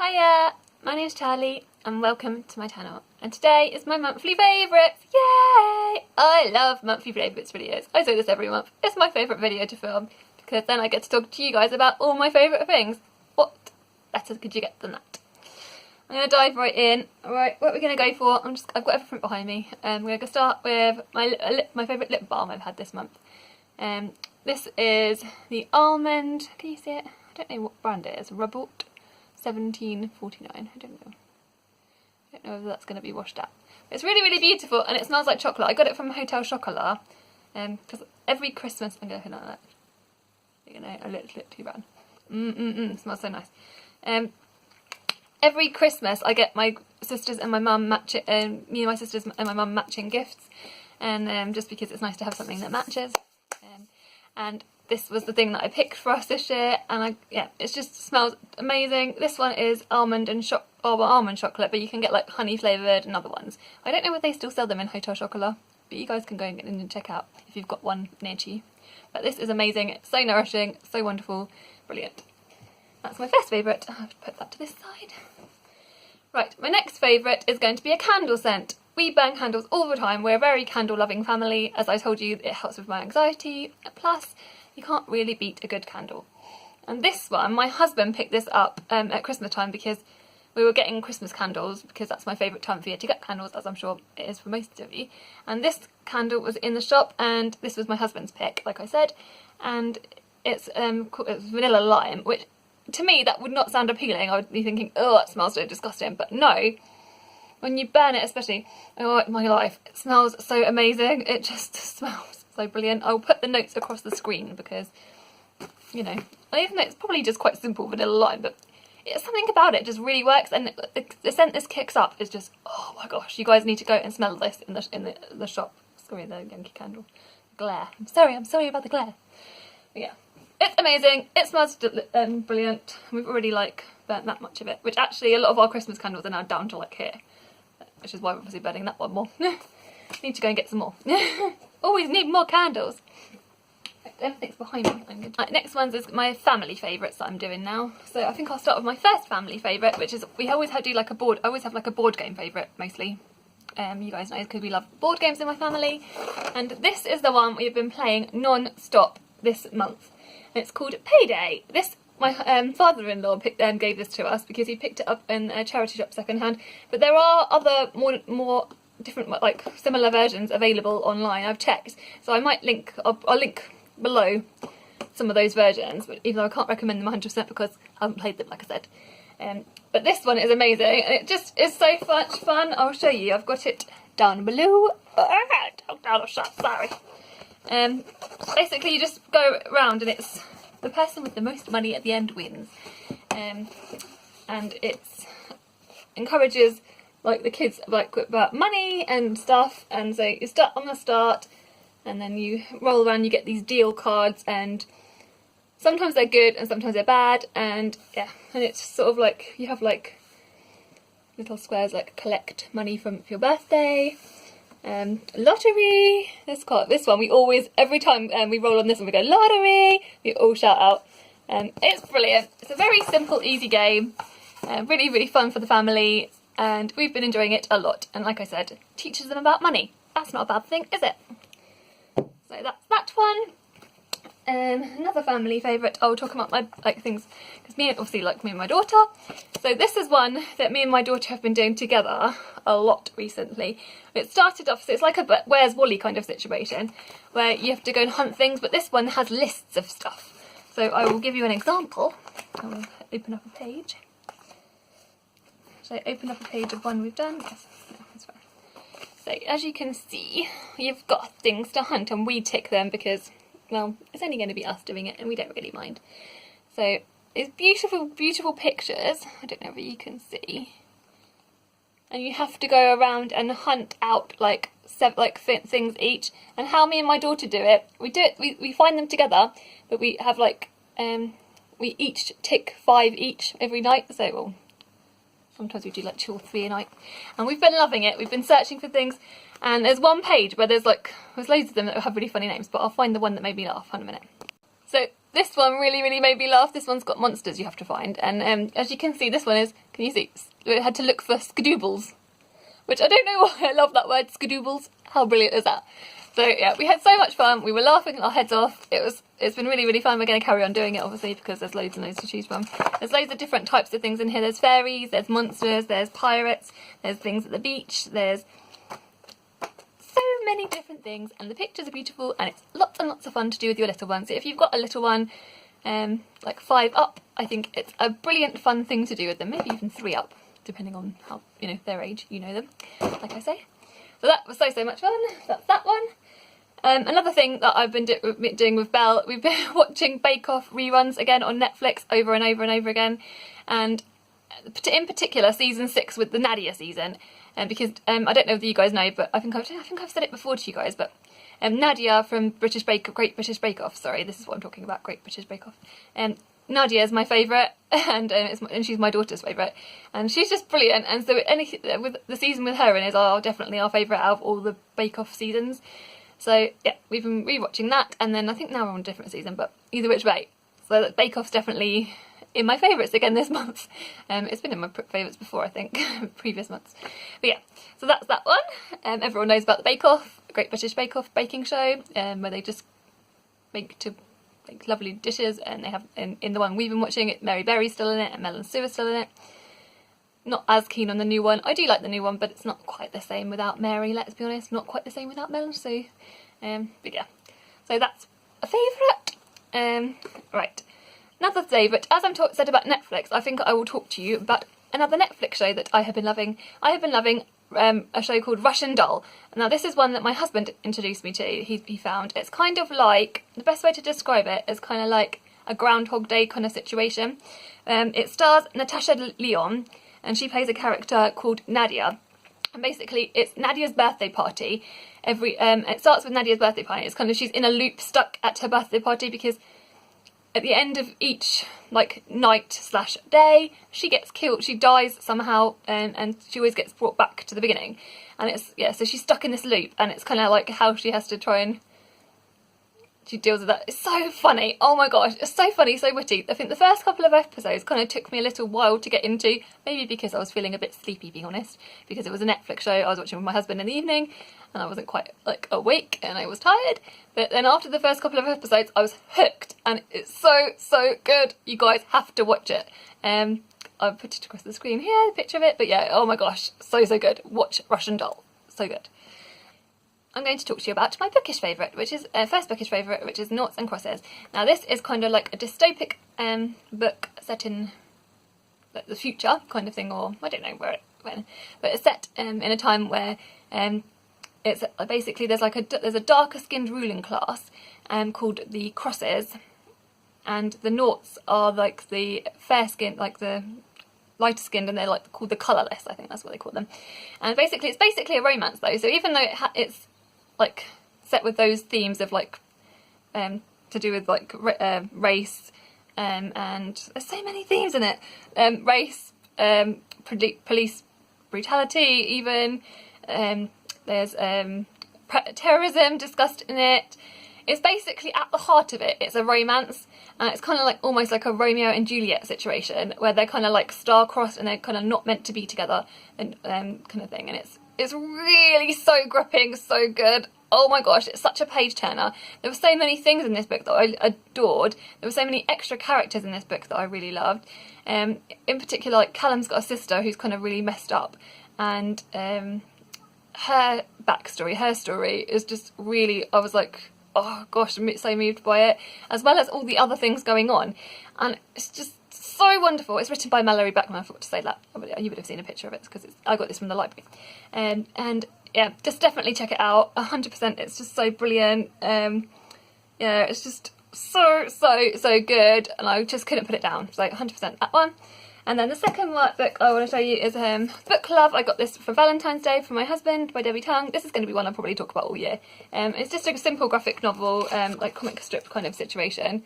Hiya, my name's Charlie and welcome to my channel, and today is my monthly favourites. Yay! I love monthly favourites videos. I say this every month. It's my favourite video to film because then I get to talk to you guys about all my favourite things. What better could you get than that? I'm going to dive right in. Alright, what we're going to go for, I've got everything behind me. We're going to start with my favourite lip balm I've had this month. This is the almond, can you see it? I don't know what brand it is, Robert. 17.49. I don't know if that's going to be washed out. It's really, really beautiful and it smells like chocolate. I got it from Hotel Chocolat because every Christmas I'm going to hit on that. You know, a little bit too bad. It smells so nice. Every Christmas I get my sisters and my mum match it, me and my sisters and my mum matching gifts, and just because it's nice to have something that matches. And this was the thing that I picked for us this year, and it just smells amazing. This one is almond almond chocolate, but you can get like honey flavoured and other ones. I don't know if they still sell them in Hotel Chocolat, but you guys can go and check out if you've got one near you. But this is amazing. It's so nourishing, so wonderful, brilliant. That's my first favourite. I'll have to put that to this side. Right, my next favourite is going to be a candle scent. We burn candles all the time. We're a very candle loving family. As I told you, it helps with my anxiety. Plus, you can't really beat a good candle. And this one, my husband picked this up at Christmas time because we were getting Christmas candles, because that's my favourite time of year to get candles, as I'm sure it is for most of you. And this candle was in the shop, and this was my husband's pick, like I said. And it's vanilla lime, which to me that would not sound appealing. I would be thinking, oh, that smells so disgusting. But no, when you burn it, especially, oh my life, it smells so amazing. It just smells so brilliant. I'll put the notes across the screen because, you know, even though it's probably just quite simple vanilla lime, but it's something about it just really works, and the scent this kicks up is just, oh my gosh, you guys need to go and smell this in the shop. Sorry, the Yankee Candle glare. I'm sorry about the glare. But yeah, it's amazing. It smells brilliant. We've already burnt that much of it, which actually a lot of our Christmas candles are now down to here, which is why we're obviously burning that one more. Need to go and get some more. Always need more candles. Everything's behind me. Right, next one's is my family favourites that I'm doing now. So I think I'll start with my first family favourite, which is I always have like a board game favourite mostly. You guys know, because we love board games in my family. And this is the one we've been playing non-stop this month. And it's called Payday. This, my father-in-law gave this to us because he picked it up in a charity shop second-hand. But there are other more different, like, similar versions available online. I've checked, so I might link. I'll link below some of those versions, but even though I can't recommend them 100% because I haven't played them, like I said. But this one is amazing, and it just is so much fun. I'll show you. I've got it down below. Down a shot, sorry. Basically, you just go around, and it's the person with the most money at the end wins, and it encourages the kids about money and stuff. And so you start on the start, and then you roll around. You get these deal cards, and sometimes they're good and sometimes they're bad. And yeah, and it's sort of like you have little squares like collect money for your birthday. Lottery. This one we always, every time we roll on this one, we go lottery. We all shout out. It's brilliant. It's a very simple, easy game. Really, really fun for the family. And we've been enjoying it a lot. And like I said, teaches them about money. That's not a bad thing, is it? So that's that one. Another family favourite, I'll talk about my things, because me and my daughter. So this is one that me and my daughter have been doing together a lot recently. It started off, so it's like a Where's Wally kind of situation, where you have to go and hunt things, but this one has lists of stuff. So I will give you an example. I will open up a page. Should I open up a page of one we've done? Yes, no, that's fine. So as you can see, you've got things to hunt, and we tick them because, well, it's only going to be us doing it and we don't really mind. So it's beautiful, beautiful pictures. I don't know if you can see. And you have to go around and hunt out things each. And how me and my daughter do it, we find them together, but we have we each tick 5 each every night. So, well, sometimes we do 2 or 3 a night. And we've been loving it. We've been searching for things. And there's one page where there's loads of them that have really funny names, but I'll find the one that made me laugh in a minute. So this one really, really made me laugh. This one's got monsters you have to find. And as you can see, this one is Can you see? We had to look for skadoobles, which I don't know why I love that word, skadoobles. How brilliant is that? So yeah, we had so much fun. We were laughing our heads off. It's been really, really fun. We're going to carry on doing it, obviously, because there's loads and loads to choose from. There's loads of different types of things in here. There's fairies, there's monsters, there's pirates, there's things at the beach, there's so many different things, and the pictures are beautiful, and it's lots and lots of fun to do with your little one. So if you've got a little one, like 5 up, I think it's a brilliant fun thing to do with them. Maybe even 3 up, depending on how, you know, their age, you know them, like I say. So that was so much fun. That's that one. Another thing that I've been doing with Belle, we've been watching Bake Off reruns again on Netflix over and over and over again, and in particular season 6 with the Nadia season, because I don't know if you guys know, but I think I've said it before to you guys, but Nadia from Great British Bake Off, sorry, this is what I'm talking about, Great British Bake Off. Nadia is my favourite, and she's my daughter's favourite, and she's just brilliant. And so with the season with her in is definitely our favourite out of all the Bake Off seasons. So yeah, we've been rewatching that, and then I think now we're on a different season, but either which way. So Bake Off's definitely in my favourites again this month. It's been in my favourites before, I think, previous months. But yeah, so that's that one. Everyone knows about the Bake Off, Great British Bake Off baking show, where they just make lovely dishes, and they have in the one we've been watching, Mary Berry's still in it, and Mel and Sue are still in it. Not as keen on the new one. I do like the new one, but it's not quite the same without Mary, let's be honest. Not quite the same without Mel and Sue. But yeah, so that's a favourite. Right, another favourite. As I'm said about Netflix, I think I will talk to you about another Netflix show that I have been loving. I have been loving a show called Russian Doll. Now this is one that my husband introduced me to. He found it's kind of like, the best way to describe it is kind of like a Groundhog Day kind of situation. It stars Natasha Lyonne, and she plays a character called Nadia. And basically it's Nadia's birthday party. It starts with Nadia's birthday party. It's kind of, she's in a loop stuck at her birthday party, because at the end of each night/day, she gets killed, she dies somehow, and she always gets brought back to the beginning. And it's, yeah, so she's stuck in this loop, and it's kind of like how she has to try and she deals with that. It's so funny. Oh my gosh, it's so funny, so witty. I think the first couple of episodes kind of took me a little while to get into, maybe because I was feeling a bit sleepy, being honest, because it was a Netflix show I was watching with my husband in the evening, and I wasn't quite like awake, and I was tired. But then after the first couple of episodes, I was hooked, and it's so good. You guys have to watch it. I'll put it across the screen here, the picture of it. But yeah, oh my gosh, so good. Watch Russian Doll, so good. I'm going to talk to you about my bookish favourite, which is first bookish favourite, which is Noughts and Crosses. Now this is kind of like a dystopic book set in like the future kind of thing, or I don't know when, but it's set in a time where it's basically there's a darker skinned ruling class called the Crosses, and the Noughts are like the fair skinned, like the lighter skinned, and they're like called the colourless, I think that's what they call them. And basically it's basically a romance though, so even though it's like set with those themes of like to do with like race, and there's so many themes in it, race, police brutality even, there's terrorism discussed in it. It's basically at the heart of it, it's a romance, and it's kind of like almost like a Romeo and Juliet situation where they're kind of like star-crossed and they're kind of not meant to be together, and kind of thing. And it's really so gripping, so good. Oh my gosh, it's such a page turner. There were so many things in this book that I adored. There were so many extra characters in this book that I really loved. In particular, like Callum's got a sister who's kind of really messed up, and her backstory, her story is just really, I was like, oh gosh, I'm so moved by it, as well as all the other things going on. And it's just so wonderful. It's written by Malorie Blackman, I forgot to say that. You would have seen a picture of it because I got this from the library. And yeah, just definitely check it out. 100%. It's just so brilliant. Yeah, it's just so good, and I just couldn't put it down. So 100% that one. And then the second book I want to show you is Book Club. I got this for Valentine's Day from my husband by Debbie Tung. This is going to be one I'll probably talk about all year. It's just a simple graphic novel, like comic strip kind of situation,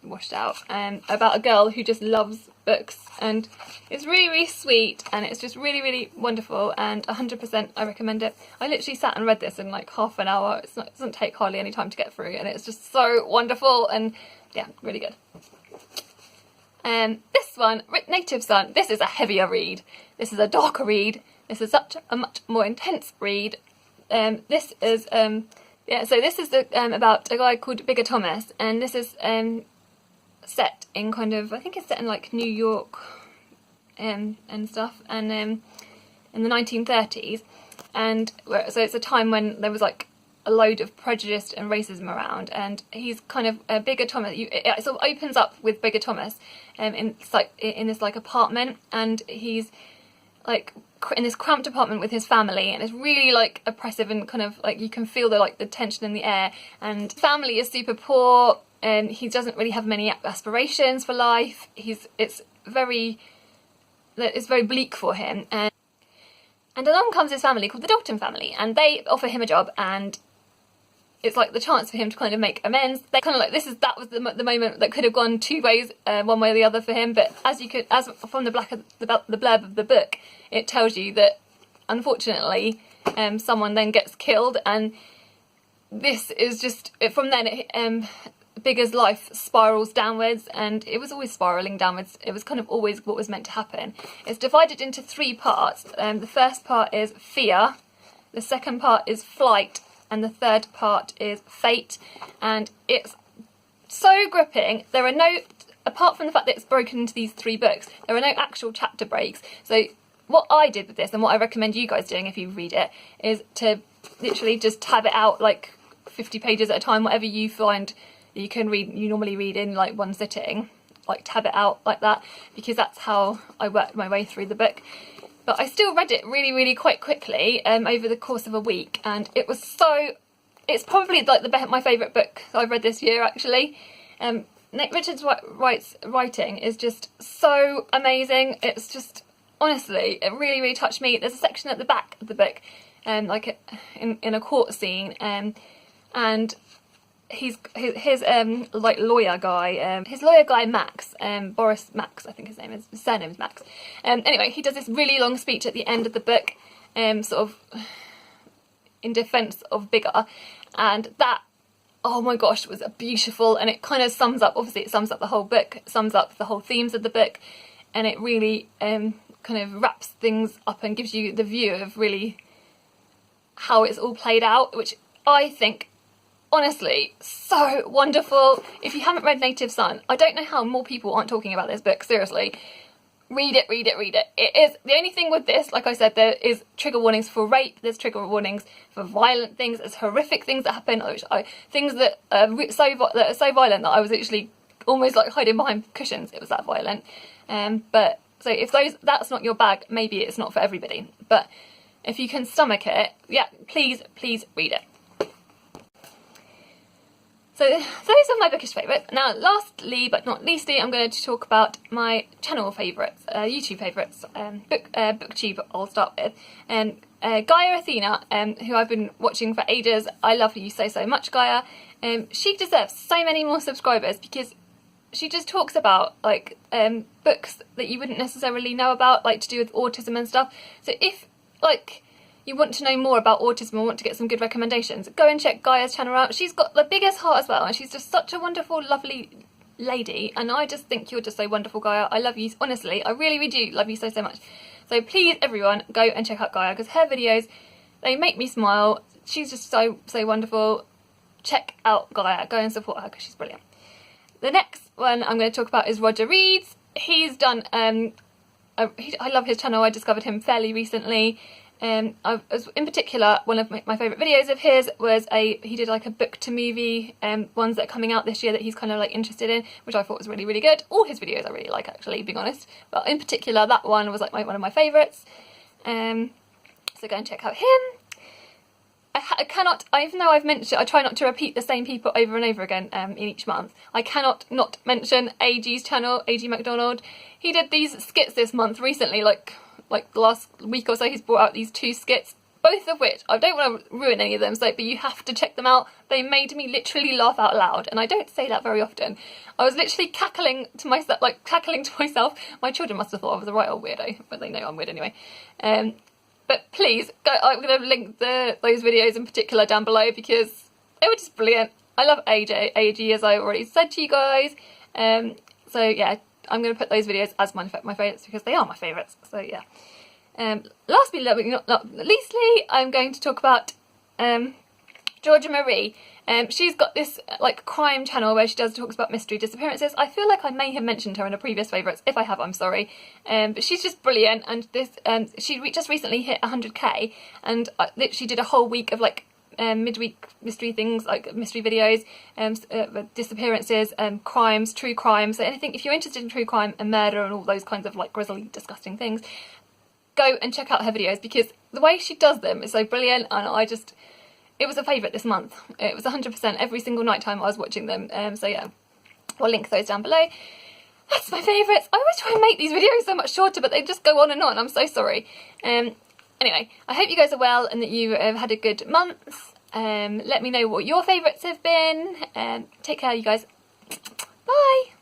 washed out, about a girl who just loves books, and it's really sweet, and it's just really wonderful, and 100% I recommend it. I literally sat and read this in like half an hour. It doesn't take hardly any time to get through, and it's just so wonderful, and yeah, really good. This one, Native Son, this is a heavier read. This is a darker read. This is such a much more intense read. This is yeah, so this is about a guy called Bigger Thomas, and this is set in kind of, I think it's set in like New York and stuff, and in the 1930s, and so it's a time when there was like a load of prejudice and racism around, and he's kind of Bigger Thomas. It sort of opens up with Bigger Thomas in this like apartment, and he's like in this cramped apartment with his family, and it's really like oppressive, and kind of like you can feel the tension in the air, and family is super poor, and he doesn't really have many aspirations for life. It's very bleak for him, and along comes his family called the Dalton family, and they offer him a job, and it's like the chance for him to kind of make amends. They kind of like that was the moment that could have gone two ways, one way or the other for him. But as from the blurb of the book, it tells you that unfortunately someone then gets killed, and this is just from then. Bigger's life spirals downwards, and it was always spiraling downwards. It was kind of always what was meant to happen. It's divided into 3 parts. The first part is fear, the second part is flight, and the third part is fate. And it's so gripping. There are no, apart from the fact that it's broken into these 3 books, there are no actual chapter breaks. So what I did with this, and what I recommend you guys doing if you read it, is to literally just tab it out like 50 pages at a time, whatever you find you can read, you normally read in like one sitting, like tab it out like that, because that's how I worked my way through the book. But I still read it really quite quickly over the course of a week, and it was it's probably like my favourite book I've read this year actually. Richard Wright's writing is just so amazing. It's just, honestly, it really touched me. There's a section at the back of the book, like in a court scene, and his like lawyer guy Max, Boris Max I think his name is, his surname is Max, anyway, he does this really long speech at the end of the book, sort of in defence of Bigger, and that, oh my gosh, was beautiful, and it kind of sums up, obviously it sums up the whole book, it sums up the whole themes of the book, and it really kind of wraps things up and gives you the view of really how it's all played out, which I think, honestly, so wonderful. If you haven't read Native Son, I don't know how more people aren't talking about this book, seriously. Read it. It is, the only thing with this, like I said, there is trigger warnings for rape, there's trigger warnings for violent things, there's horrific things that happen, things that are so violent that I was literally almost like hiding behind cushions, it was that violent. But, so if that's not your bag, maybe it's not for everybody. But if you can stomach it, yeah, please read it. So those are my bookish favourites. Now, lastly but not leastly, I'm going to talk about my channel favourites, YouTube favourites, Booktube I'll start with. Gaia Athena, who I've been watching for ages. I love you so much, Gaia. She deserves so many more subscribers, because she just talks about like books that you wouldn't necessarily know about, like to do with autism and stuff. So if like you want to know more about autism and want to get some good recommendations, go and check Gaia's channel out. She's got the biggest heart as well, and she's just such a wonderful, lovely lady, and I just think you're just so wonderful, Gaia. I love you, honestly, I really do love you so much. So please, everyone, go and check out Gaia, because her videos, they make me smile. She's just so wonderful. Check out Gaia, go and support her, because she's brilliant. The next one I'm going to talk about is Roger Reads. He's done, I love his channel, I discovered him fairly recently. In particular, one of my favourite videos of his was he did like a book to movie, ones that are coming out this year that he's kind of like interested in, which I thought was really good. All his videos I really like, actually, being honest, but in particular that one was like one of my favourites. So go and check out him. I cannot, even though I've mentioned it, I try not to repeat the same people over and over again in each month. I cannot not mention A.G's channel, A.G Macdonald. He did these skits this month recently, like the last week or so. He's brought out these 2 skits, both of which, I don't want to ruin any of them, but you have to check them out. They made me literally laugh out loud, and I don't say that very often. I was literally cackling to myself. My children must have thought I was a right old weirdo, but they know I'm weird anyway. But please, go, I'm going to link those videos in particular down below, because they were just brilliant. I love A.G, as I already said to you guys. So yeah, I'm going to put those videos as my favourites because they are my favourites. So yeah. Last but not leastly, I'm going to talk about Georgia Marie. She's got this like crime channel where she talks about mystery disappearances. I feel like I may have mentioned her in a previous favourites. If I have, I'm sorry. But she's just brilliant, and this she just recently hit 100k, and she did a whole week of like midweek mystery things, like mystery videos, disappearances, crimes, true crime. So anything, if you're interested in true crime and murder and all those kinds of like grisly, disgusting things, go and check out her videos because the way she does them is so brilliant, and it was a favourite this month. It was 100% every single night time I was watching them. So yeah, I'll link those down below. That's my favourites. I always try and make these videos so much shorter, but they just go on and on. I'm so sorry. Anyway, I hope you guys are well and that you have had a good month. Let me know what your favourites have been. Take care, you guys. Bye.